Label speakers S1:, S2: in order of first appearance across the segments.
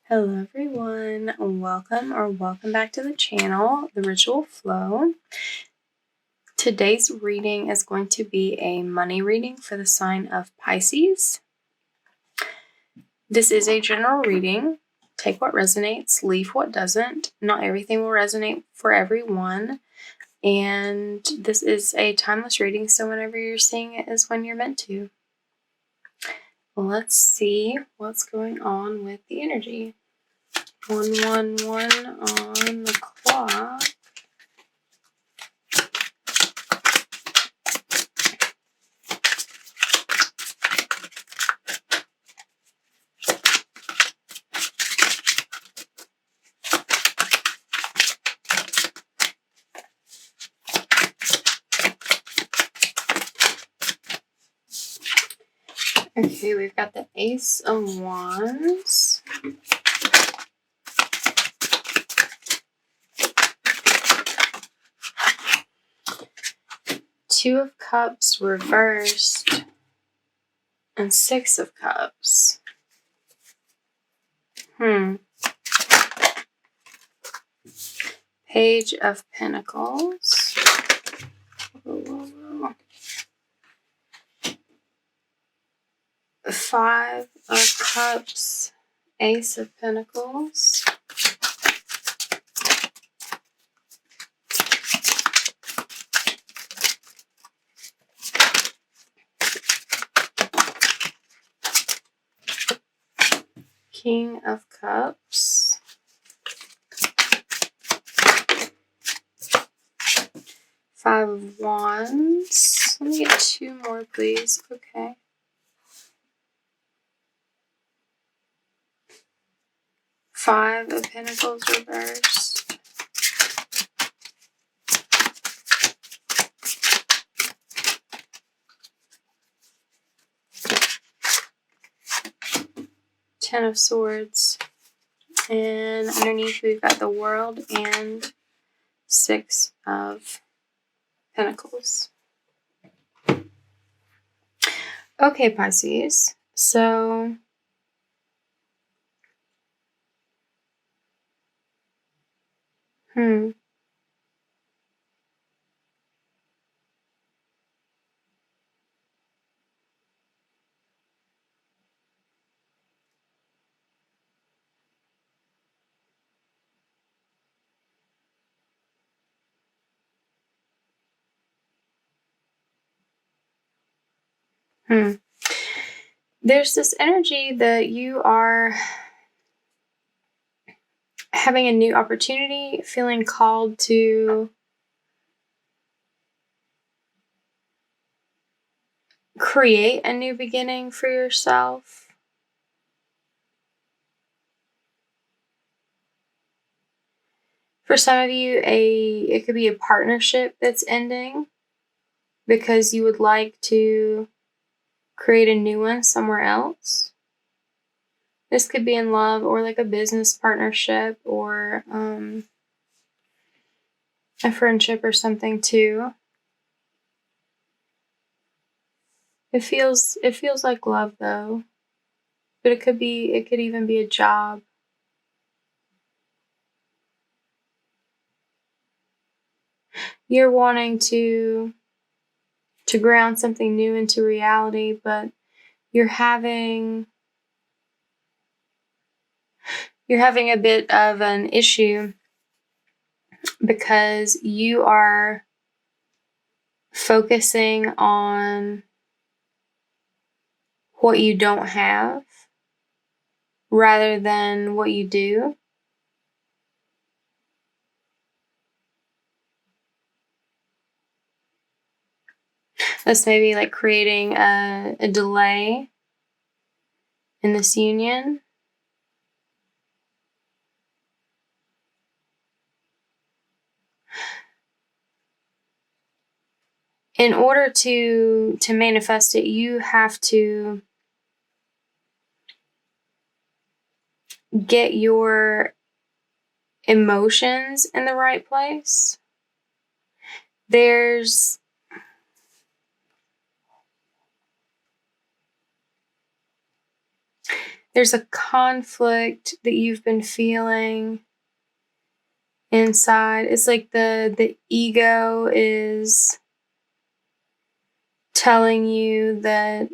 S1: Hello everyone, welcome back to the channel, The Ritual Flow. Today's reading is going to be a money reading for the sign of Pisces. This is a general reading. Take what resonates, leave what doesn't. Not everything will resonate for everyone. And this is a timeless reading, so whenever you're seeing it is when you're meant to. Let's see what's going on with the energy. 111 on the clock. Okay, we've got the Ace of Wands. Two of Cups reversed. And Six of Cups. Page of Pentacles. Five of Cups. Ace of Pentacles. King of Cups. Five of Wands. Let me get two more, please. Okay. Five of Pentacles reversed. Ten of Swords. And underneath we've got the World and Six of Pentacles. Okay, Pisces. So There's this energy that you are having a new opportunity, feeling called to create a new beginning for yourself. For some of you, it could be a partnership that's ending because you would like to create a new one somewhere else. This could be in love or like a business partnership or a friendship or something too. It feels like love though, but it could even be a job. You're wanting to ground something new into reality, but you're having a bit of an issue because you are focusing on what you don't have rather than what you do. That's maybe like creating a delay in this union. In order to manifest it, you have to get your emotions in the right place. There's there's a conflict that you've been feeling inside. It's like the ego is telling you that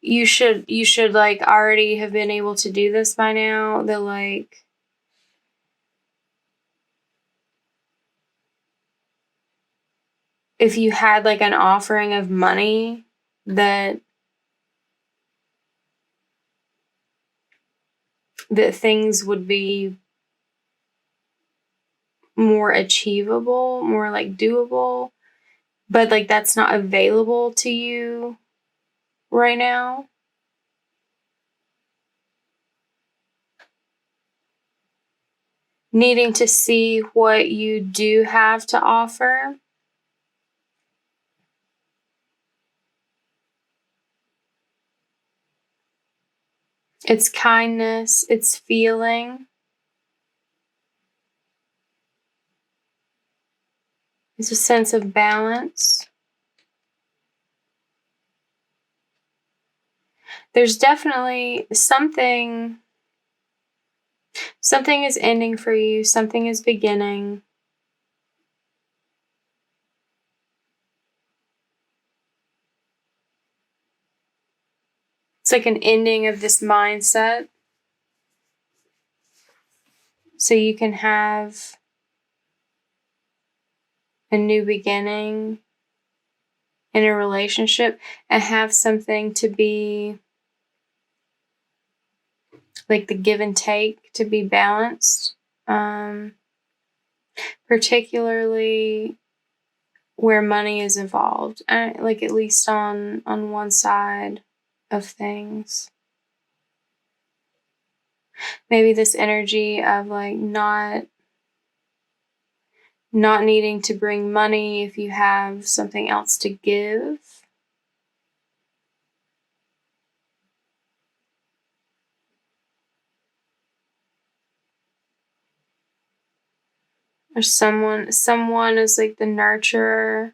S1: you should like already have been able to do this by now. That like if you had like an offering of money that things would be more achievable, more like doable, but like that's not available to you right now. Needing to see what you do have to offer. It's kindness, it's feeling. It's a sense of balance. There's definitely something is ending for you, something is beginning. It's like an ending of this mindset. So you can have a new beginning in a relationship and have something to be like the give and take to be balanced. Particularly where money is involved, like at least on one side of things. Maybe this energy of like not needing to bring money if you have something else to give. Or someone is like the nurturer.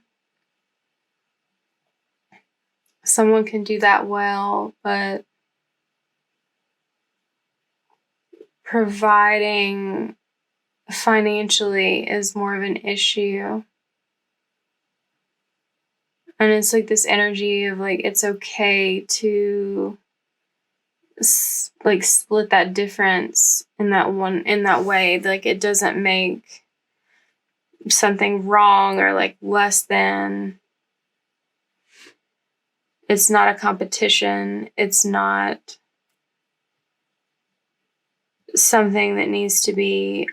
S1: Someone can do that well, but providing financially is more of an issue. And it's like this energy of like it's okay to like split that difference in that way. Like it doesn't make something wrong or like less than. It's not a competition. It's not something that needs to be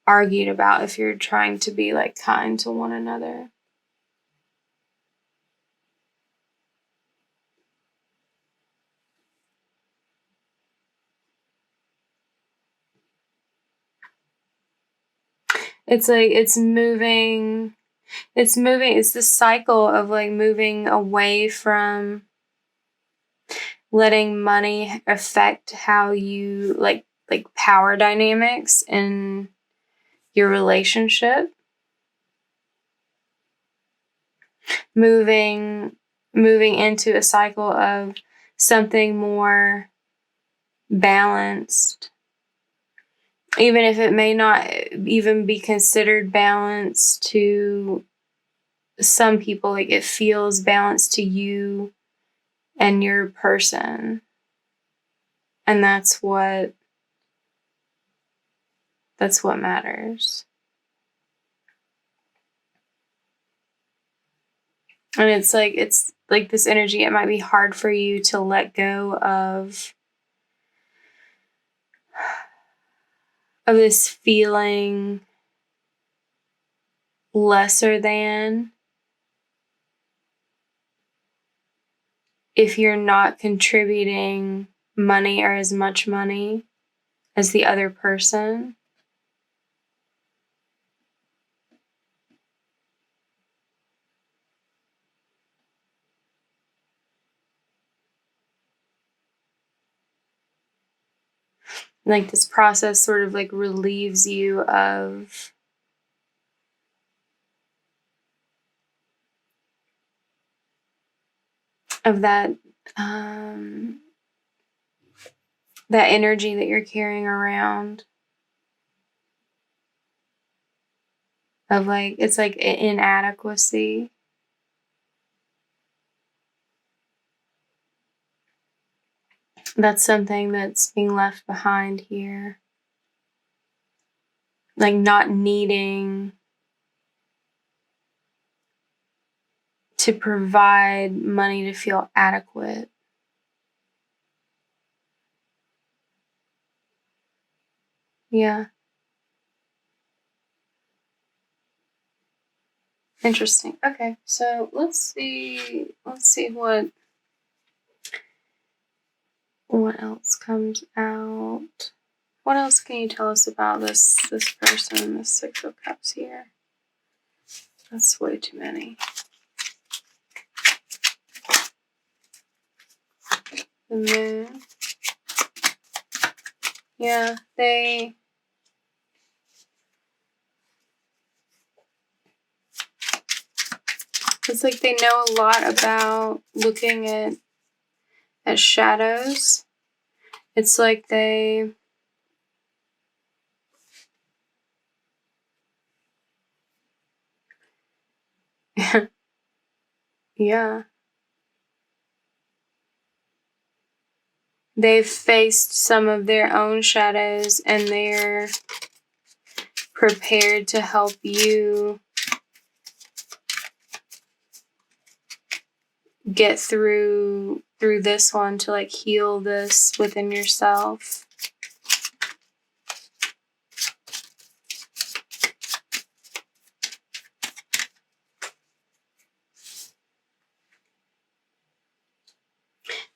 S1: argued about if you're trying to be like kind to one another. It's like it's moving. It's this cycle of like moving away from letting money affect how you like power dynamics in your relationship. Moving into a cycle of something more balanced. Even if it may not even be considered balanced to some people, like it feels balanced to you and your person. And that's what matters. And it's like this energy, it might be hard for you to let go of this feeling lesser than if you're not contributing money or as much money as the other person. Like this process sort of like relieves you of of that that energy that you're carrying around, of like, it's like inadequacy. That's something that's being left behind here. Like not needing to provide money to feel adequate. Yeah. Interesting. Okay, so let's see what else comes out. What else can you tell us about this person, this Six of Cups here? That's way too many. The Moon. Yeah, it's like they know a lot about looking at shadows. It's like they yeah. They've faced some of their own shadows and they're prepared to help you get through this one, to like heal this within yourself.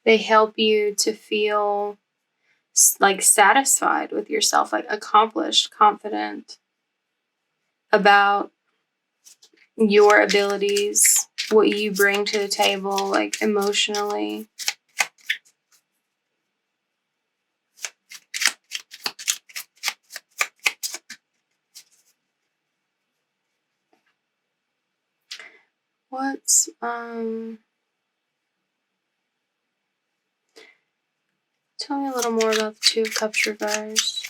S1: They help you to feel like satisfied with yourself, like accomplished, confident about your abilities, what you bring to the table, like emotionally. What's tell me a little more about the Two of Cups reversed.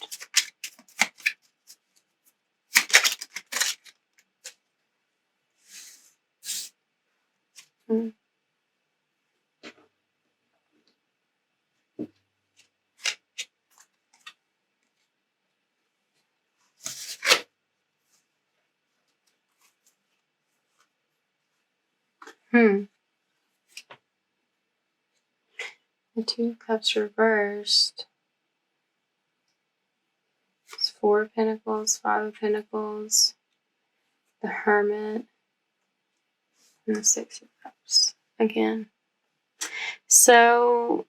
S1: The Two of Cups reversed. It's Four of Pentacles, Five of Pentacles, the Hermit, and the Six of Cups again. So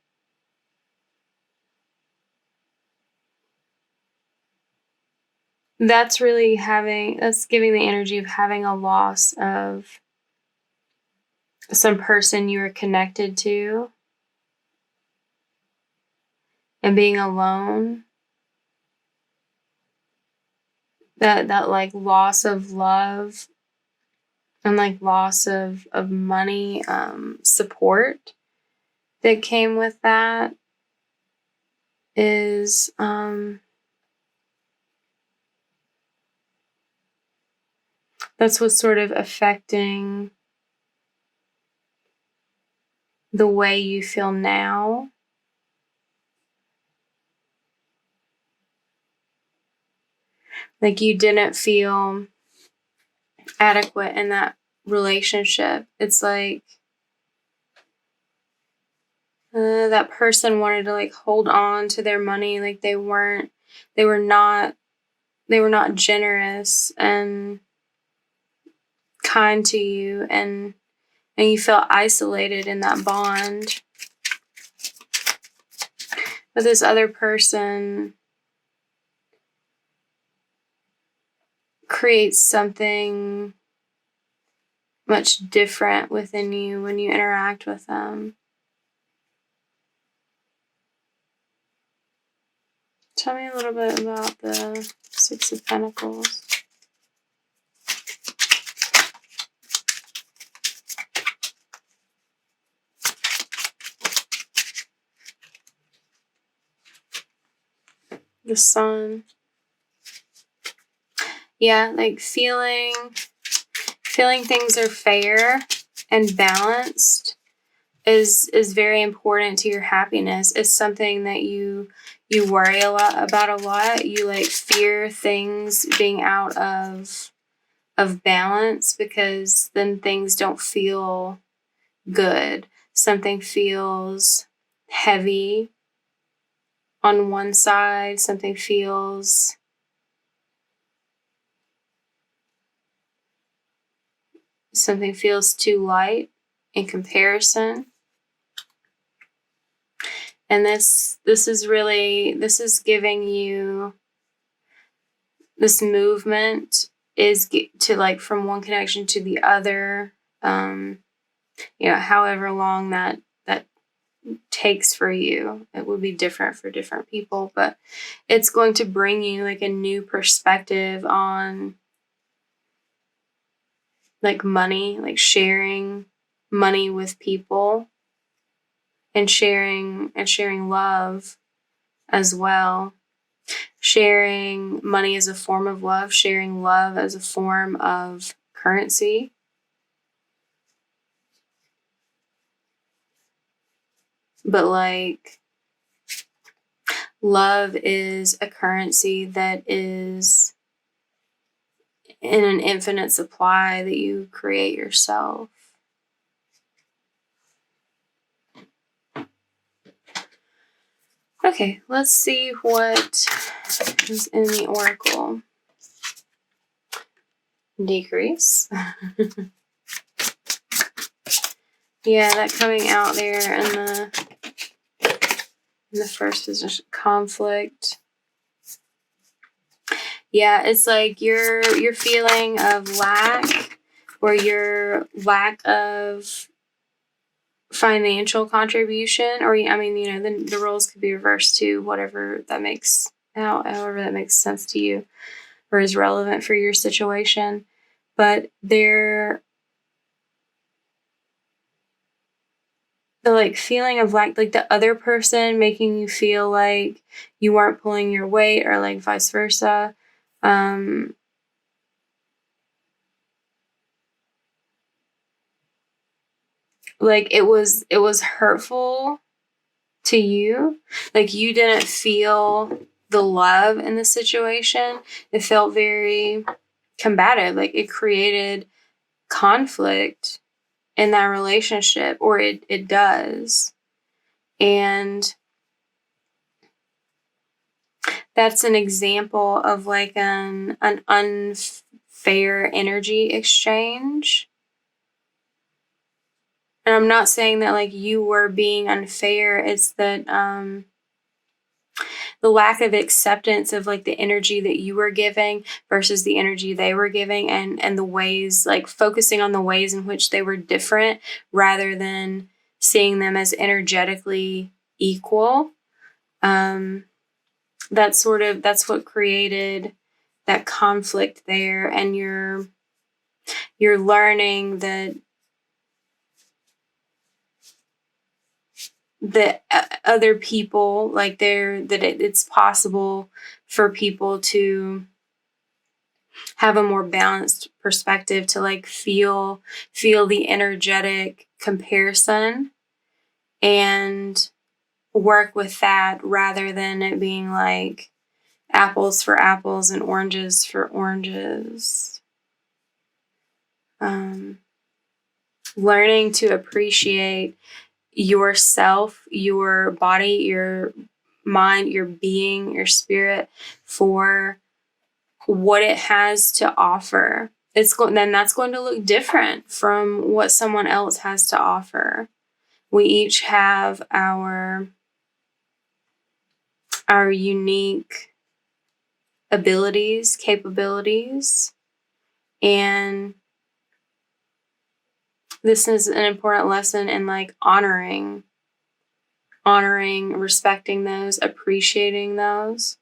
S1: that's really that's giving the energy of having a loss of some person you were connected to and being alone. That like loss of love and like loss of money, support that came with that is that's what's sort of affecting the way you feel now. Like you didn't feel adequate in that relationship. It's like that person wanted to like hold on to their money. Like they were not generous and kind to you, and you felt isolated in that bond. But this other person creates something much different within you when you interact with them. Tell me a little bit about the Six of Pentacles. The Sun. Yeah, like feeling things are fair and balanced is very important to your happiness. It's something that you worry about a lot. You like fear things being out of balance, because then things don't feel good. Something feels heavy on one side, something feels too light in comparison. And this is giving you this movement is to like from one connection to the other, however long that takes for you. It will be different for different people, but it's going to bring you like a new perspective on like money, like sharing money with people, and sharing love as well. Sharing money as a form of love, sharing love as a form of currency. But like, love is a currency that is in an infinite supply that you create yourself. Okay, let's see what is in the oracle. Decrease. Yeah, that coming out there in the first position. Conflict. Yeah, it's like your feeling of lack, or your lack of financial contribution, or I mean, the roles could be reversed too, however that makes sense to you or is relevant for your situation. But the like feeling of like the other person making you feel like you aren't pulling your weight, or like vice versa. Like it was hurtful to you. Like you didn't feel the love in the situation. It felt very combative. Like it created conflict in that relationship, or it does. And that's an example of like an unfair energy exchange. And I'm not saying that like you were being unfair. It's that the lack of acceptance of like the energy that you were giving versus the energy they were giving, and the ways, like focusing on the ways in which they were different rather than seeing them as energetically equal. That's what created that conflict there. And you're learning that other people, like it's possible for people to have a more balanced perspective, to like feel the energetic comparison and work with that, rather than it being like apples for apples and oranges for oranges. Learning to appreciate yourself, your body, your mind, your being, your spirit for what it has to offer. Then that's going to look different from what someone else has to offer. We each have our unique abilities, capabilities, and this is an important lesson in like honoring, respecting those, appreciating those,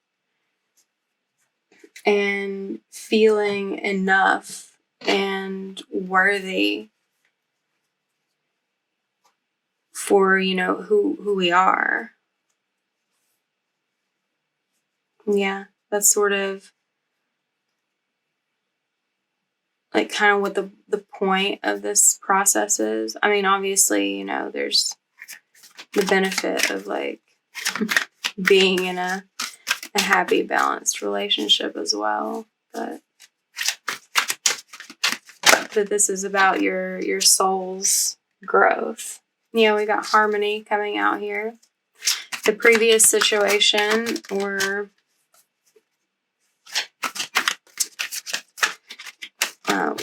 S1: and feeling enough and worthy for who we are. Yeah, that's sort of like kind of what the point of this process is. I mean, obviously, you know, there's the benefit of like being in a happy, balanced relationship as well. But this is about your soul's growth. Yeah, we got harmony coming out here. The previous situation, or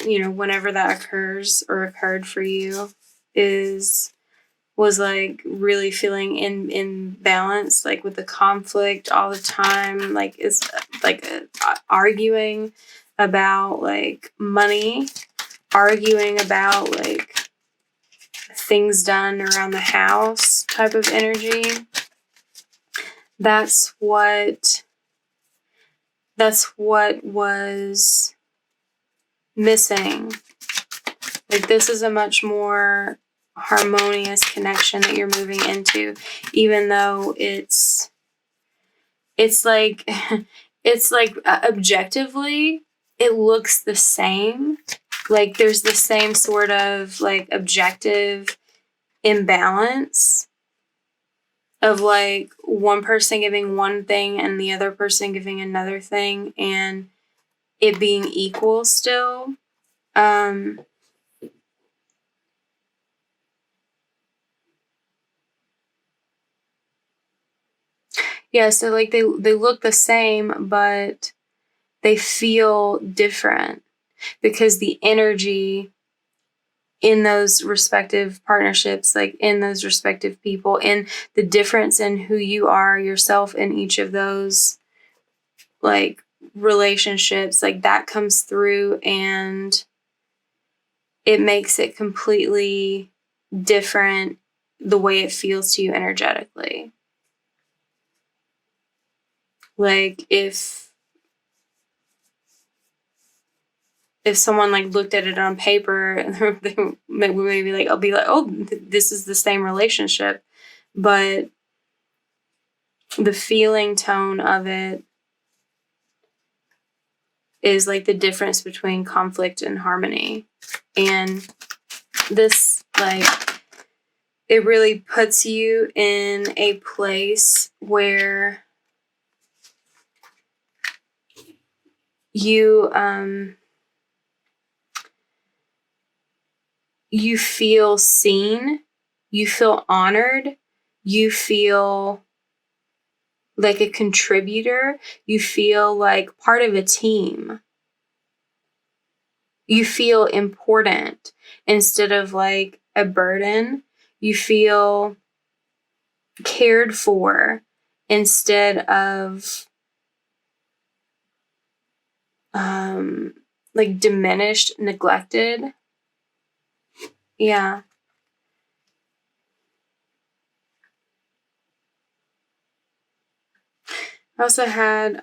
S1: you know, whenever that occurs or occurred for you, was like really feeling in balance, like with the conflict all the time, like is like arguing about like money, arguing about like things done around the house type of energy. That's what was missing. Like, this is a much more harmonious connection that you're moving into, even though it's like it's like objectively it looks the same. Like, there's the same sort of like objective imbalance of like one person giving one thing and the other person giving another thing, and it being equal still. Yeah, so like they look the same, but they feel different because the energy in those respective partnerships, like in those respective people, and the difference in who you are yourself in each of those like relationships, like that comes through, and it makes it completely different the way it feels to you energetically. Like if someone like looked at it on paper, they maybe like, I'll be like, oh, this is the same relationship, but the feeling tone of it is like the difference between conflict and harmony. And this, like, it really puts you in a place where you you feel seen, you feel honored, you feel like a contributor, you feel like part of a team. You feel important instead of like a burden. You feel cared for instead of like diminished, neglected. Yeah. I also had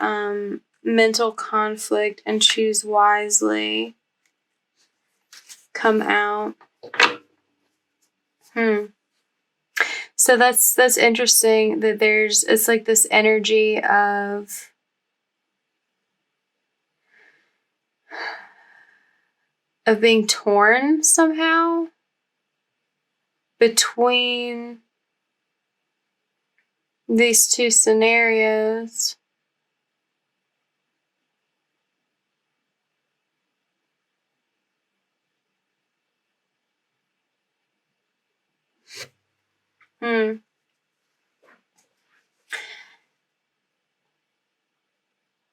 S1: mental conflict and choose wisely come out. So that's interesting that it's like this energy of being torn somehow between these two scenarios.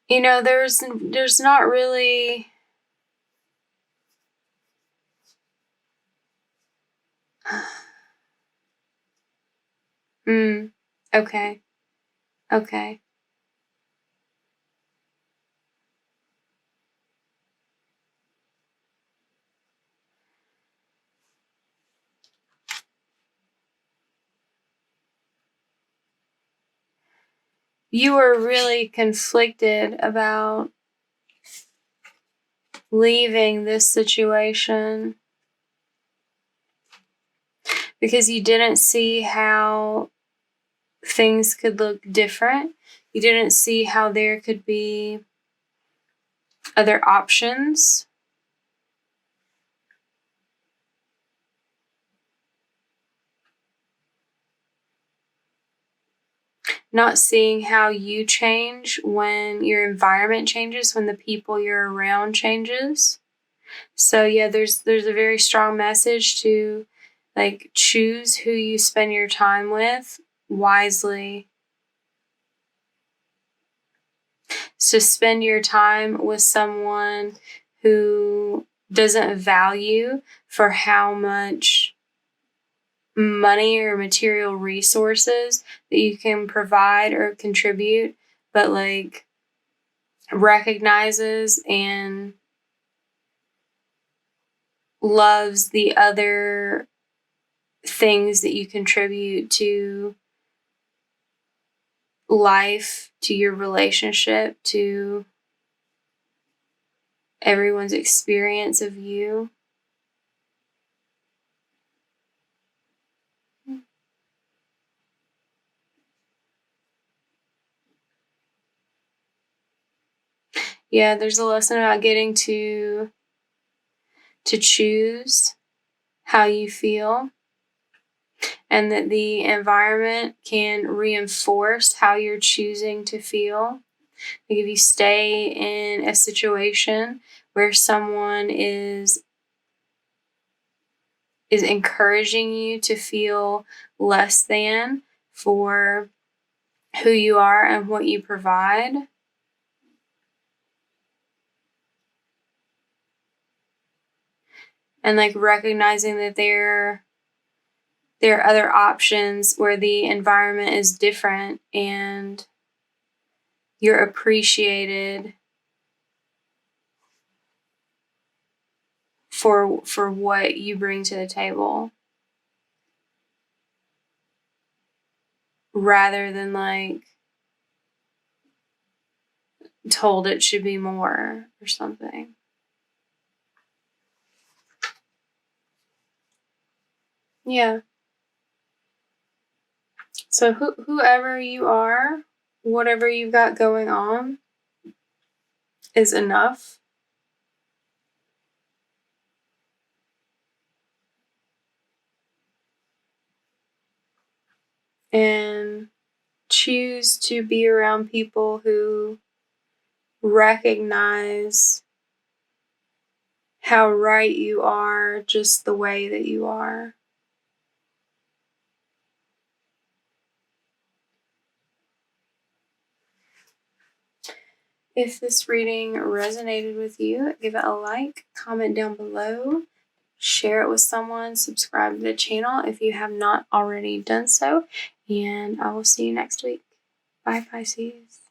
S1: You know, there's not really okay. Okay. You were really conflicted about leaving this situation because you didn't see how things could look different. You didn't see how there could be other options. Not seeing how you change when your environment changes, when the people you're around changes. So yeah, there's a very strong message to like choose who you spend your time with wisely. So spend your time with someone who doesn't value for how much money or material resources that you can provide or contribute, but like recognizes and loves the other things that you contribute to life, to your relationship, to everyone's experience of you. Yeah, there's a lesson about getting to choose how you feel, and that the environment can reinforce how you're choosing to feel. Like if you stay in a situation where someone is encouraging you to feel less than for who you are and what you provide, and like recognizing that there are other options where the environment is different and you're appreciated for what you bring to the table, rather than like told it should be more or something. Yeah. So whoever you are, whatever you've got going on is enough. And choose to be around people who recognize how right you are just the way that you are. If this reading resonated with you, give it a like, comment down below, share it with someone, subscribe to the channel if you have not already done so, and I will see you next week. Bye, Pisces.